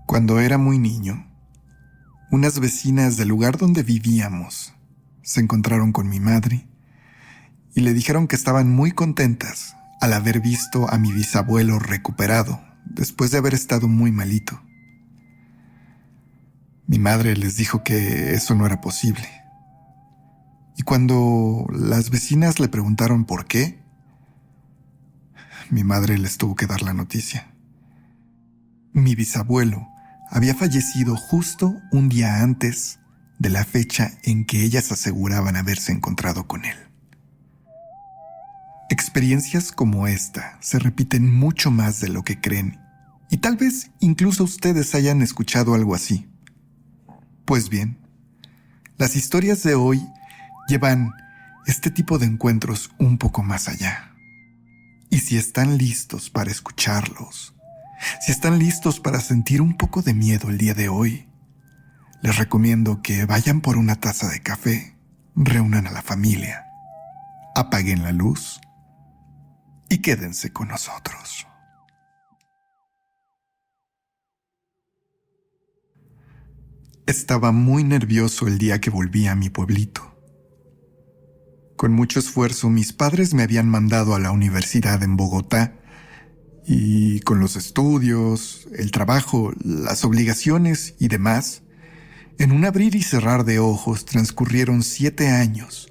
Cuando era muy niño, unas vecinas del lugar donde vivíamos se encontraron con mi madre y le dijeron que estaban muy contentas al haber visto a mi bisabuelo recuperado después de haber estado muy malito. Mi madre les dijo que eso no era posible. Y cuando las vecinas le preguntaron por qué, mi madre les tuvo que dar la noticia. Mi bisabuelo había fallecido justo un día antes de la fecha en que ellas aseguraban haberse encontrado con él. Experiencias como esta se repiten mucho más de lo que creen, y tal vez incluso ustedes hayan escuchado algo así. Pues bien, las historias de hoy llevan este tipo de encuentros un poco más allá. Y si están listos para escucharlos, si están listos para sentir un poco de miedo el día de hoy, les recomiendo que vayan por una taza de café, reúnan a la familia, apaguen la luz y quédense con nosotros. Estaba muy nervioso el día que volví a mi pueblito. Con mucho esfuerzo, mis padres me habían mandado a la universidad en Bogotá, y con los estudios, el trabajo, las obligaciones y demás, en un abrir y cerrar de ojos transcurrieron 7 años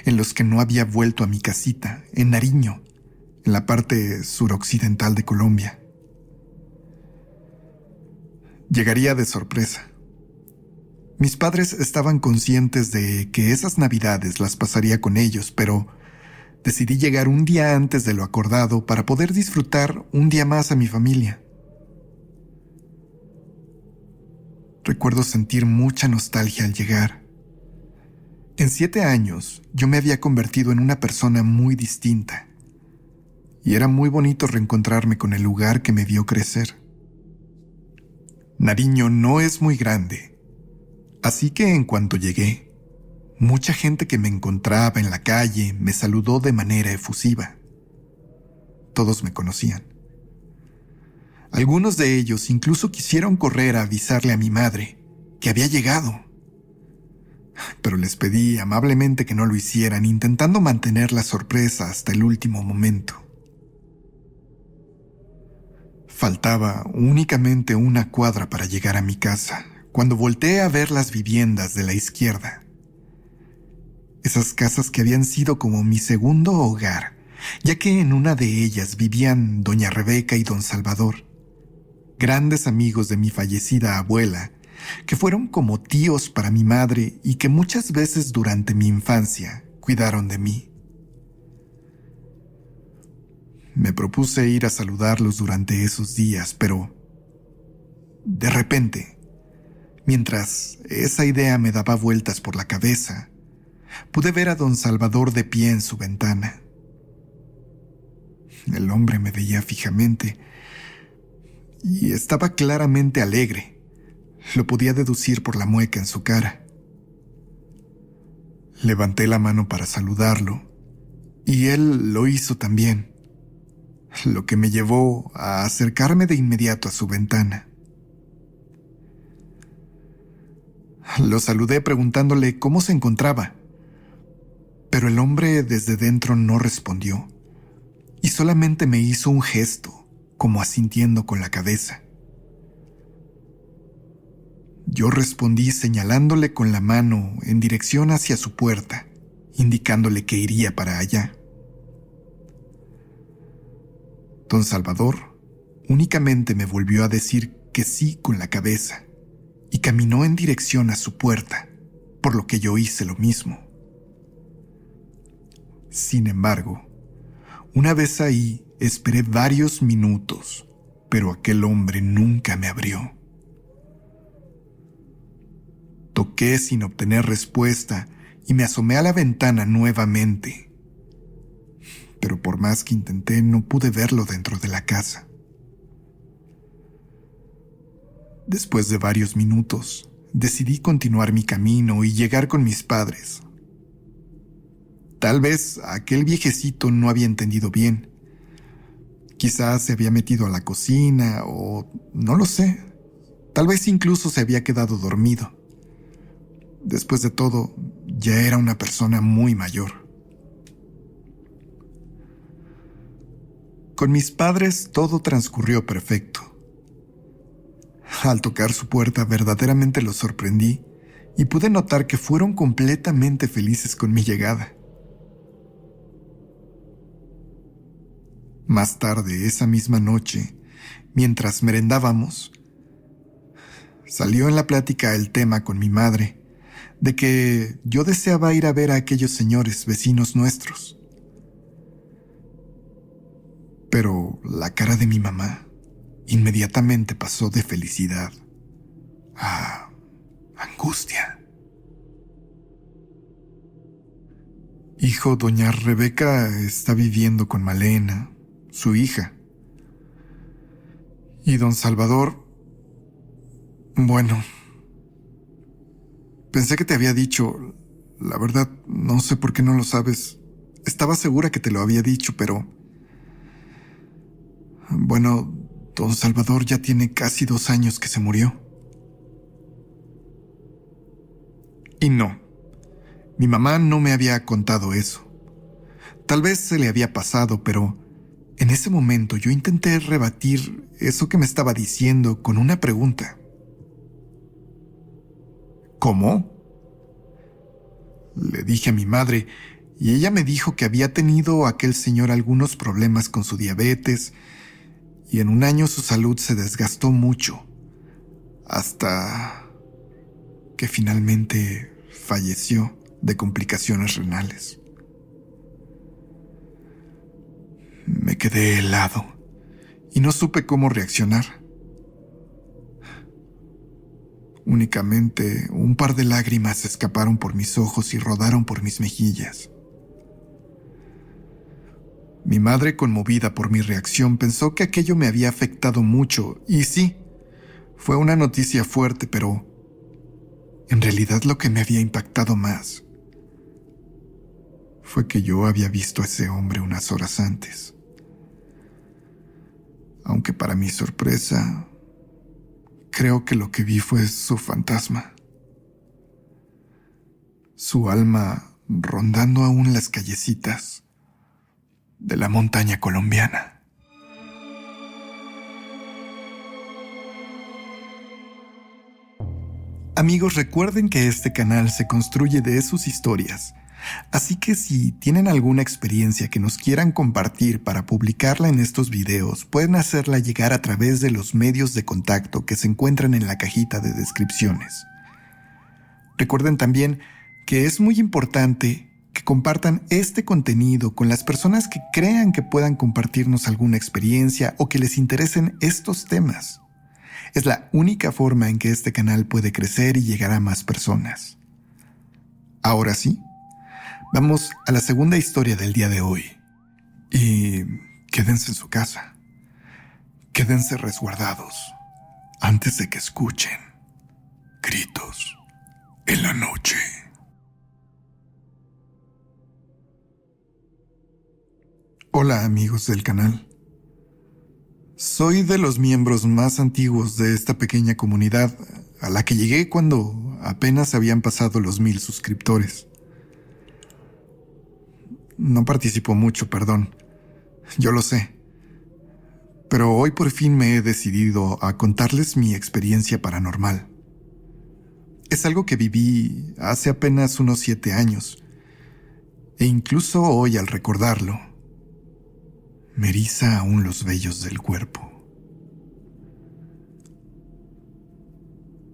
en los que no había vuelto a mi casita, en Nariño, en la parte suroccidental de Colombia. Llegaría de sorpresa. Mis padres estaban conscientes de que esas navidades las pasaría con ellos, pero decidí llegar un día antes de lo acordado para poder disfrutar un día más a mi familia. Recuerdo sentir mucha nostalgia al llegar. En 7 años, yo me había convertido en una persona muy distinta, y era muy bonito reencontrarme con el lugar que me vio crecer. Nariño no es muy grande, así que en cuanto llegué, mucha gente que me encontraba en la calle me saludó de manera efusiva. Todos me conocían. Algunos de ellos incluso quisieron correr a avisarle a mi madre que había llegado. Pero les pedí amablemente que no lo hicieran, intentando mantener la sorpresa hasta el último momento. Faltaba únicamente una cuadra para llegar a mi casa, cuando volteé a ver las viviendas de la izquierda. Esas casas que habían sido como mi segundo hogar, ya que en una de ellas vivían doña Rebeca y don Salvador, grandes amigos de mi fallecida abuela, que fueron como tíos para mi madre y que muchas veces durante mi infancia cuidaron de mí. Me propuse ir a saludarlos durante esos días, pero de repente, mientras esa idea me daba vueltas por la cabeza, pude ver a don Salvador de pie en su ventana. El hombre me veía fijamente y estaba claramente alegre. Lo podía deducir por la mueca en su cara. Levanté la mano para saludarlo y él lo hizo también, lo que me llevó a acercarme de inmediato a su ventana. Lo saludé preguntándole cómo se encontraba, pero el hombre desde dentro no respondió y solamente me hizo un gesto, como asintiendo con la cabeza. Yo respondí señalándole con la mano en dirección hacia su puerta, indicándole que iría para allá. Don Salvador únicamente me volvió a decir que sí con la cabeza y caminó en dirección a su puerta, por lo que yo hice lo mismo. Sin embargo, una vez ahí, esperé varios minutos, pero aquel hombre nunca me abrió. Toqué sin obtener respuesta y me asomé a la ventana nuevamente. Pero por más que intenté, no pude verlo dentro de la casa. Después de varios minutos, decidí continuar mi camino y llegar con mis padres. Tal vez aquel viejecito no había entendido bien. Quizás se había metido a la cocina o no lo sé. Tal vez incluso se había quedado dormido. Después de todo, ya era una persona muy mayor. Con mis padres todo transcurrió perfecto. Al tocar su puerta verdaderamente los sorprendí y pude notar que fueron completamente felices con mi llegada. Más tarde, esa misma noche, mientras merendábamos, salió en la plática el tema con mi madre de que yo deseaba ir a ver a aquellos señores vecinos nuestros. Pero la cara de mi mamá inmediatamente pasó de felicidad a angustia. Hijo, doña Rebeca está viviendo con Malena, su hija. Y don Salvador, bueno, pensé que te había dicho, la verdad no sé por qué no lo sabes. Estaba segura que te lo había dicho, pero... Bueno, don Salvador ya tiene casi 2 años que se murió. Y no, mi mamá no me había contado eso. Tal vez se le había pasado, pero en ese momento yo intenté rebatir eso que me estaba diciendo con una pregunta. ¿Cómo? Le dije a mi madre, y ella me dijo que había tenido aquel señor algunos problemas con su diabetes, y en un año su salud se desgastó mucho, hasta que finalmente falleció de complicaciones renales. Me quedé helado y no supe cómo reaccionar. Únicamente un par de lágrimas escaparon por mis ojos y rodaron por mis mejillas. Mi madre, conmovida por mi reacción, pensó que aquello me había afectado mucho, y sí, fue una noticia fuerte, pero en realidad lo que me había impactado más fue que yo había visto a ese hombre unas horas antes. Aunque para mi sorpresa, creo que lo que vi fue su fantasma. Su alma rondando aún las callecitas de la montaña colombiana. Amigos, recuerden que este canal se construye de sus historias, así que si tienen alguna experiencia que nos quieran compartir para publicarla en estos videos, pueden hacerla llegar a través de los medios de contacto que se encuentran en la cajita de descripciones. Recuerden también que es muy importante que compartan este contenido con las personas que crean que puedan compartirnos alguna experiencia o que les interesen estos temas. Es la única forma en que este canal puede crecer y llegar a más personas. Ahora sí, vamos a la segunda historia del día de hoy. Y quédense en su casa. Quédense resguardados antes de que escuchen gritos en la noche. Hola amigos del canal. Soy de los miembros más antiguos de esta pequeña comunidad a la que llegué cuando apenas habían pasado los 1000 suscriptores. No participo mucho, perdón. Yo lo sé. Pero hoy por fin me he decidido a contarles mi experiencia paranormal. Es algo que viví hace apenas unos 7 años. E incluso hoy al recordarlo, me eriza aún los vellos del cuerpo.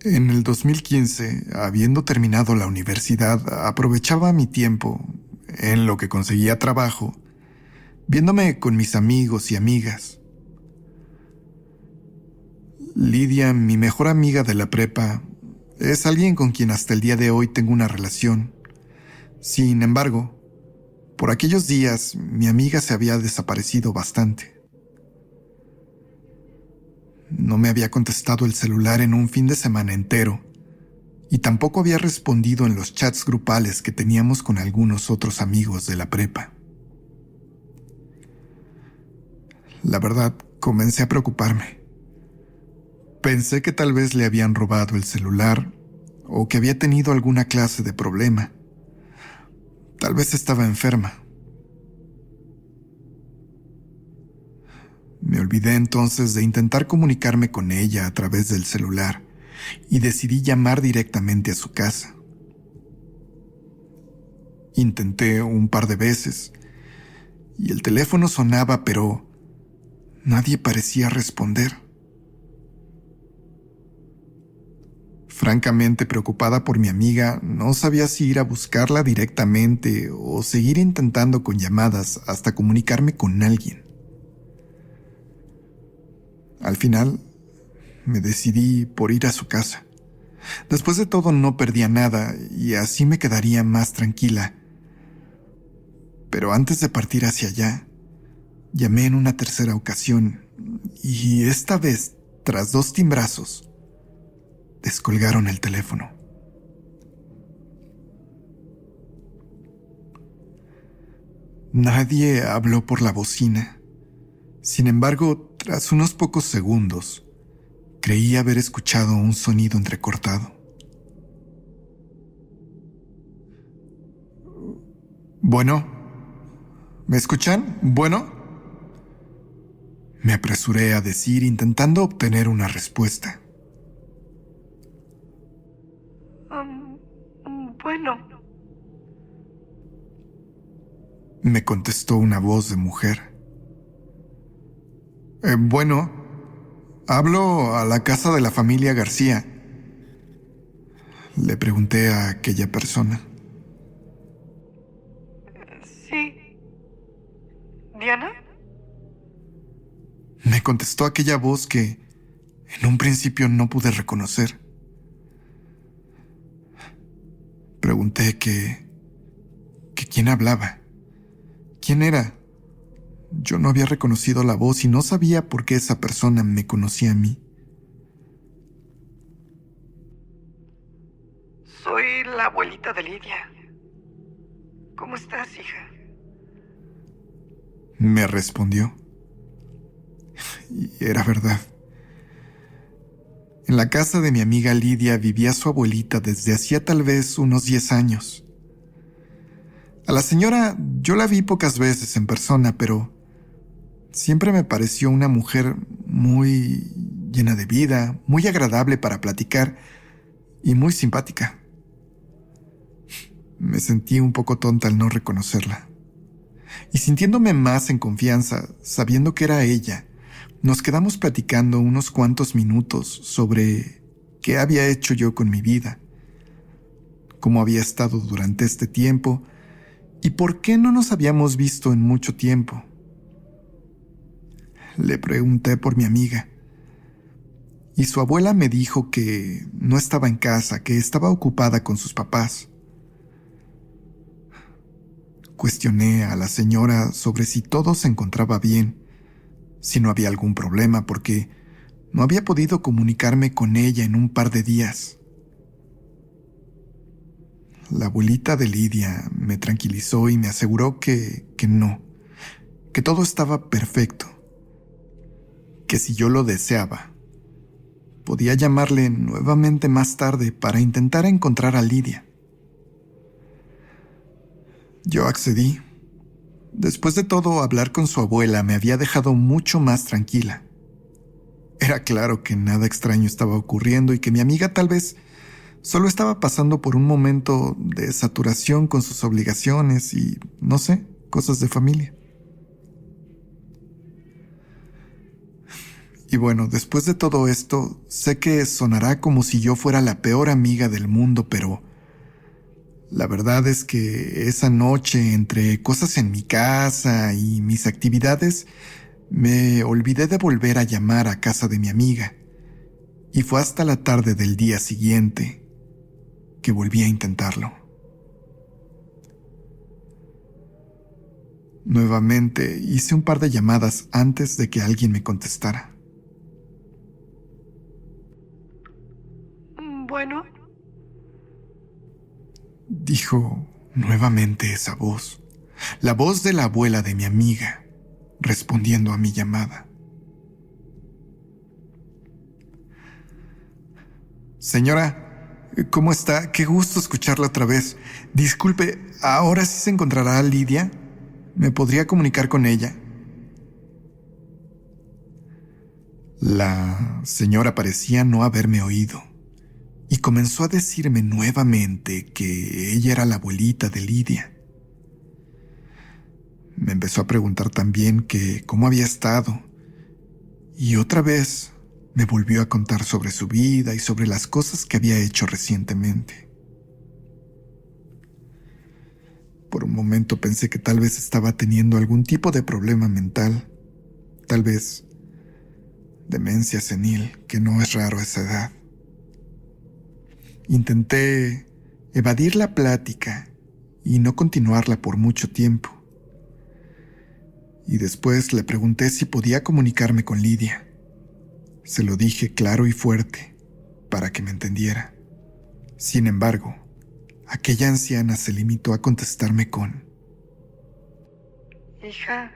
En el 2015, habiendo terminado la universidad, aprovechaba mi tiempo, en lo que conseguía trabajo, viéndome con mis amigos y amigas. Lidia, mi mejor amiga de la prepa, es alguien con quien hasta el día de hoy tengo una relación. Sin embargo, por aquellos días, mi amiga se había desaparecido bastante. No me había contestado el celular en un fin de semana entero, y tampoco había respondido en los chats grupales que teníamos con algunos otros amigos de la prepa. La verdad, comencé a preocuparme. Pensé que tal vez le habían robado el celular o que había tenido alguna clase de problema. Tal vez estaba enferma. Me olvidé entonces de intentar comunicarme con ella a través del celular y decidí llamar directamente a su casa. Intenté un par de veces y el teléfono sonaba, pero nadie parecía responder. Francamente preocupada por mi amiga, no sabía si ir a buscarla directamente o seguir intentando con llamadas hasta comunicarme con alguien. Al final, me decidí por ir a su casa. Después de todo, no perdía nada y así me quedaría más tranquila. Pero antes de partir hacia allá, llamé en una tercera ocasión y esta vez, tras 2 timbrazos, descolgaron el teléfono. Nadie habló por la bocina. Sin embargo, tras unos pocos segundos, creí haber escuchado un sonido entrecortado. Bueno, ¿me escuchan? Bueno. Me apresuré a decir intentando obtener una respuesta. Bueno. Me contestó una voz de mujer. Bueno, hablo a la casa de la familia García. Le pregunté a aquella persona. Sí. ¿Diana? Me contestó aquella voz que en un principio no pude reconocer. Pregunté que quién hablaba. ¿Quién era? Yo no había reconocido la voz y no sabía por qué esa persona me conocía a mí. Soy la abuelita de Lidia. ¿Cómo estás, hija? Me respondió. Y era verdad. En la casa de mi amiga Lidia vivía su abuelita desde hacía tal vez unos 10 años. A la señora yo la vi pocas veces en persona, pero siempre me pareció una mujer muy llena de vida, muy agradable para platicar y muy simpática. Me sentí un poco tonta al no reconocerla. Y sintiéndome más en confianza, sabiendo que era ella, nos quedamos platicando unos cuantos minutos sobre qué había hecho yo con mi vida, cómo había estado durante este tiempo y por qué no nos habíamos visto en mucho tiempo. Le pregunté por mi amiga y su abuela me dijo que no estaba en casa, que estaba ocupada con sus papás. Cuestioné a la señora sobre si todo se encontraba bien, si no había algún problema, porque no había podido comunicarme con ella en un par de días. La abuelita de Lidia me tranquilizó y me aseguró que no, que todo estaba perfecto, que si yo lo deseaba, podía llamarle nuevamente más tarde para intentar encontrar a Lidia. Yo accedí. Después de todo, hablar con su abuela me había dejado mucho más tranquila. Era claro que nada extraño estaba ocurriendo y que mi amiga tal vez solo estaba pasando por un momento de saturación con sus obligaciones y, no sé, cosas de familia. Y bueno, después de todo esto, sé que sonará como si yo fuera la peor amiga del mundo, pero la verdad es que esa noche, entre cosas en mi casa y mis actividades, me olvidé de volver a llamar a casa de mi amiga, y fue hasta la tarde del día siguiente que volví a intentarlo. Nuevamente hice un par de llamadas antes de que alguien me contestara. Bueno. dijo nuevamente esa voz, la voz de la abuela de mi amiga, respondiendo a mi llamada. Señora, ¿cómo está? Qué gusto escucharla otra vez. Disculpe, ¿ahora sí se encontrará Lidia? ¿Me podría comunicar con ella? La señora parecía no haberme oído y comenzó a decirme nuevamente que ella era la abuelita de Lidia. Me empezó a preguntar también que cómo había estado y otra vez me volvió a contar sobre su vida y sobre las cosas que había hecho recientemente. Por un momento pensé que tal vez estaba teniendo algún tipo de problema mental, tal vez demencia senil, que no es raro a esa edad. Intenté evadir la plática y no continuarla por mucho tiempo. Y después le pregunté si podía comunicarme con Lidia. Se lo dije claro y fuerte para que me entendiera. Sin embargo, aquella anciana se limitó a contestarme con: Hija,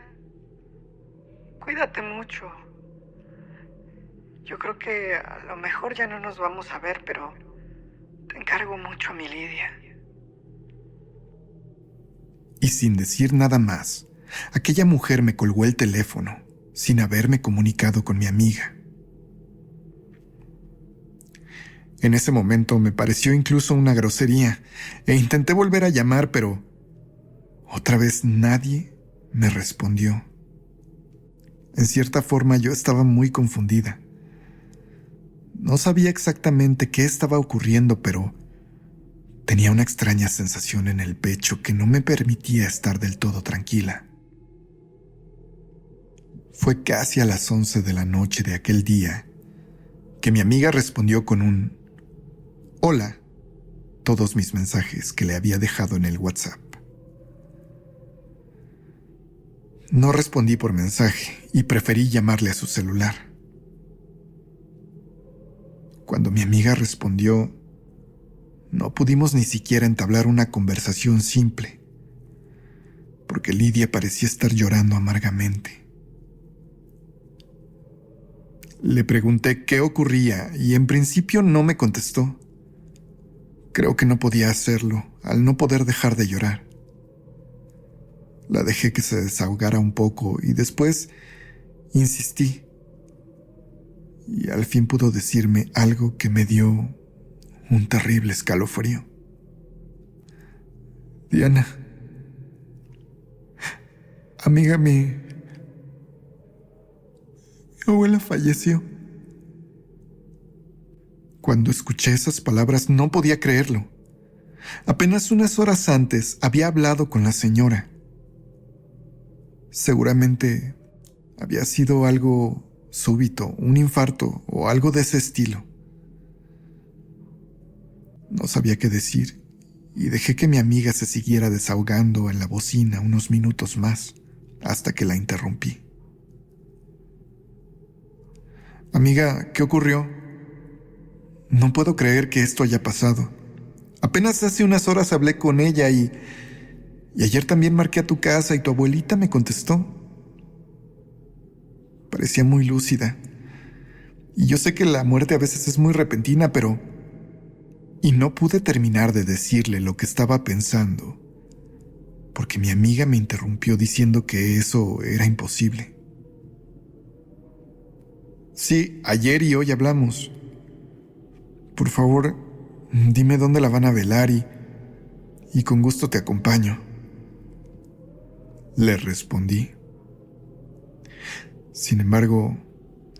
cuídate mucho. Yo creo que a lo mejor ya no nos vamos a ver, pero te encargo mucho a mi Lidia. Y sin decir nada más, aquella mujer me colgó el teléfono sin haberme comunicado con mi amiga. En ese momento me pareció incluso una grosería e intenté volver a llamar, pero otra vez nadie me respondió. En cierta forma yo estaba muy confundida. No sabía exactamente qué estaba ocurriendo, pero tenía una extraña sensación en el pecho que no me permitía estar del todo tranquila. Fue casi a las 11 de la noche de aquel día que mi amiga respondió con un hola, todos mis mensajes que le había dejado en el WhatsApp. No respondí por mensaje y preferí llamarle a su celular. Cuando mi amiga respondió, no pudimos ni siquiera entablar una conversación simple, porque Lidia parecía estar llorando amargamente. Le pregunté qué ocurría y en principio no me contestó. Creo que no podía hacerlo al no poder dejar de llorar. La dejé que se desahogara un poco y después insistí. Y al fin pudo decirme algo que me dio un terrible escalofrío. Diana, amiga, mi abuela falleció. Cuando escuché esas palabras no podía creerlo. Apenas unas horas antes había hablado con la señora. Seguramente había sido algo súbito, un infarto o algo de ese estilo. No sabía qué decir y dejé que mi amiga se siguiera desahogando en la bocina unos minutos más hasta que la interrumpí. Amiga, ¿qué ocurrió? No puedo creer que esto haya pasado. Apenas hace unas horas hablé con ella y ayer también marqué a tu casa y tu abuelita me contestó. Parecía muy lúcida. Y yo sé que la muerte a veces es muy repentina, pero... Y no pude terminar de decirle lo que estaba pensando, porque mi amiga me interrumpió diciendo que eso era imposible. Sí, ayer y hoy hablamos. Por favor, dime dónde la van a velar y con gusto te acompaño. Le respondí. Sin embargo,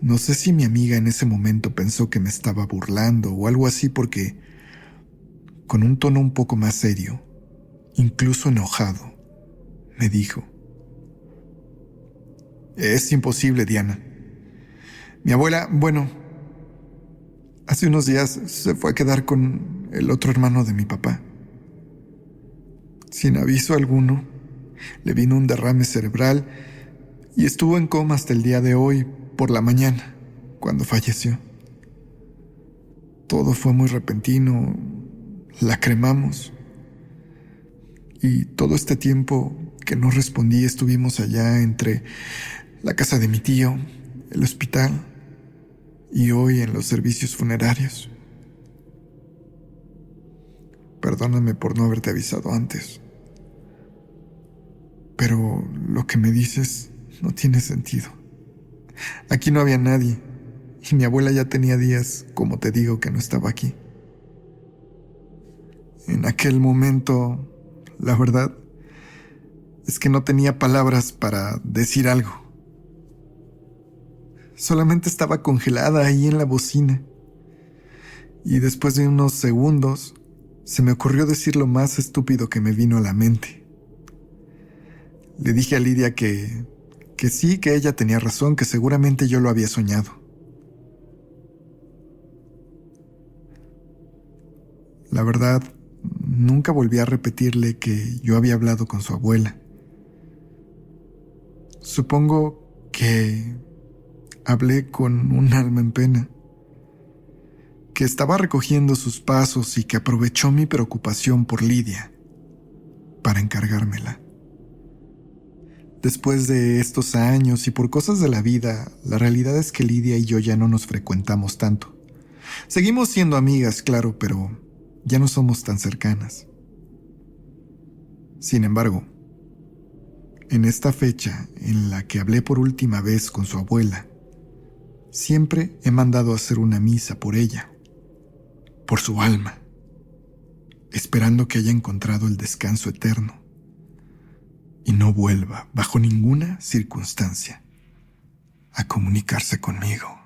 no sé si mi amiga en ese momento pensó que me estaba burlando o algo así, porque con un tono un poco más serio, incluso enojado, me dijo: es imposible, Diana. Mi abuela, bueno, hace unos días se fue a quedar con el otro hermano de mi papá. Sin aviso alguno, le vino un derrame cerebral y estuvo en coma hasta el día de hoy por la mañana, cuando falleció. Todo fue muy repentino, la cremamos Y todo este tiempo que no respondí estuvimos allá entre la casa de mi tío, el hospital y hoy en los servicios funerarios. Perdóname por no haberte avisado antes. Pero lo que me dices no tiene sentido. Aquí no había nadie y mi abuela ya tenía días, como te digo, que no estaba aquí. En aquel momento, la verdad, es que no tenía palabras para decir algo. Solamente estaba congelada ahí en la bocina. Y después de unos segundos, se me ocurrió decir lo más estúpido que me vino a la mente. Le dije a Lidia que sí, que ella tenía razón, que seguramente yo lo había soñado. La verdad, nunca volví a repetirle que yo había hablado con su abuela. Supongo que hablé con un alma en pena, que estaba recogiendo sus pasos y que aprovechó mi preocupación por Lidia para encargármela. Después de estos años y por cosas de la vida, la realidad es que Lidia y yo ya no nos frecuentamos tanto. Seguimos siendo amigas, claro, pero ya no somos tan cercanas. Sin embargo, en esta fecha en la que hablé por última vez con su abuela, siempre he mandado a hacer una misa por ella, por su alma, esperando que haya encontrado el descanso eterno y no vuelva, bajo ninguna circunstancia, a comunicarse conmigo.